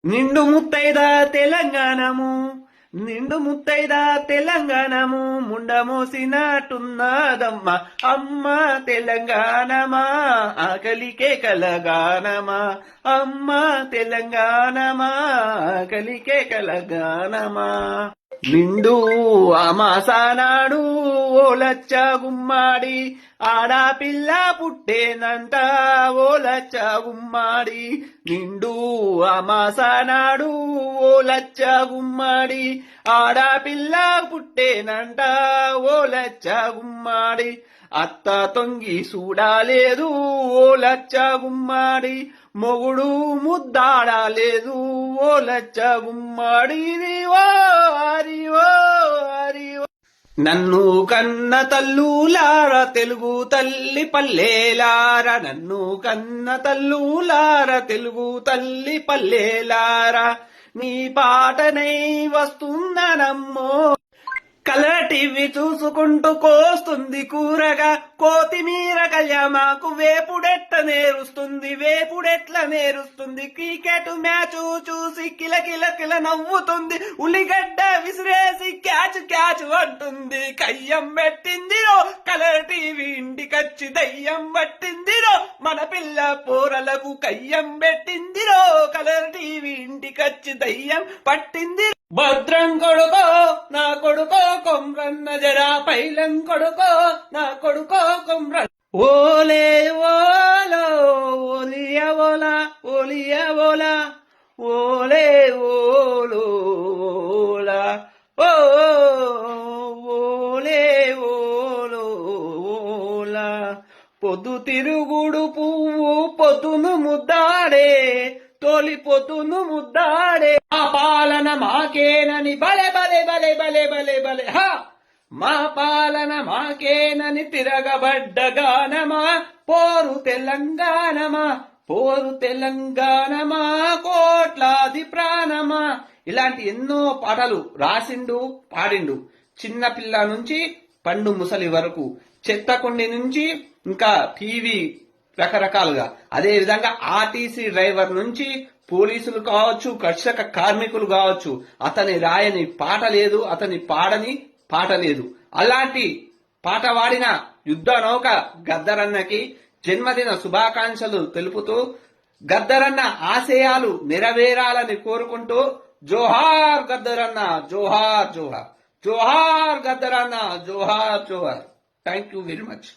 నిండు ముత్తైదా తెలంగాణము, నిండు ముత్తైదా తెలంగాణము, ముండమోసినట్టున్నదమ్మ అమ్మ తెలంగాణమా, ఆకలికే కలగానమా అమ్మ తెలంగాణమా, ఆకలికే కలగానమా. నిండు అమాసానాడు ఓలచ్చ గుమ్మాడి, ఆడపిల్ల పుట్టేనంట ఓలచ్చ గుమ్మాడి. నిండు అమాసానాడు ఓలచ్చ గుమ్మాడి, ఆడపిల్ల పుట్టేనంట ఓలచ్చ గుమ్మాడి. అత్త తొంగి చూడాలేదు ఓలచ్చ గుమ్మాడి, మొగుడు ముద్దాడలేదు ఓలచ్చ గుమ్మాడి. నన్ను కన్న తల్లులార తెలుగు తల్లి పల్లెలార, నన్ను కన్న తల్లులార తెలుగు తల్లి పల్లెలార, నీ పాటనై వస్తున్ననమ్మో. కలర్ టీవీ చూసుకుంటూ కోస్తుంది కూరగా కోతిమీర కళ్యామాకు, వేపుడెట్ల నేరుస్తుంది వేపుడెట్ల నేరుస్తుంది, క్రికెట్ మ్యాచ్ చూసి కిల కిల కిల నవ్వుతుంది, ఉల్లిగడ్డ విసిరేసి క్యాచ్ క్యాచ్ అంటుంది. కయ్యం పెట్టిందిరో కలర్ టీవీ ఇంటికచ్చి దయ్యం పట్టిందిరో, మన పిల్ల పోరలకు కయ్యం పెట్టిందిరో కలర్ టీవీ ఇంటికచ్చి దయ్యం పట్టింది. భద్రం కొడుకో నా కొడుకో కొమ్రన్న జరా పైలం కొడుకో నా కొడుకో కొమ్రన్న. ఓలే ఓలో ఓలియ ఓలా ఓలియ ఓలా, ఓలే ఓలో ఓలా ఓలే ఓలో ఓలా. పొద్దు తిరుగుడు పువ్వు పొద్దును ముద్దాడే, తొలి పొద్దును ముద్దాడే, మా పాలన మాకేనని బలే బలే బలే బలే బలే బలే హా, మా పాలన మాకేనని తిరగబడ్డ గానమా, పోరు తెలంగాణమా పోరు తెలంగాణమా, కోట్లాది ప్రాణమా. ఇలాంటి ఎన్నో పాటలు రాసిండు పాడిండు. చిన్న పిల్ల నుంచి పండు ముసలి వరకు, చెత్తకుండి నుంచి ఇంకా టీవీ రకరకాలుగా, అదే విధంగా ఆర్టీసీ డ్రైవర్ నుంచి పోలీసులు కావచ్చు, కర్షక కార్మికులు కావచ్చు, అతని రాయని పాట లేదు, అతని పాడని పాట లేదు. అలాంటి పాట వాడిన యుద్ధ నౌక గద్దరన్నకి జన్మదిన శుభాకాంక్షలు తెలుపుతూ, గద్దరన్న ఆశయాలు నెరవేరాలని కోరుకుంటూ, జోహార్ గద్దరన్న జోహార్ జోహార్, జోహార్ గద్దరన్న జోహార్ జోహార్. Thank you very much.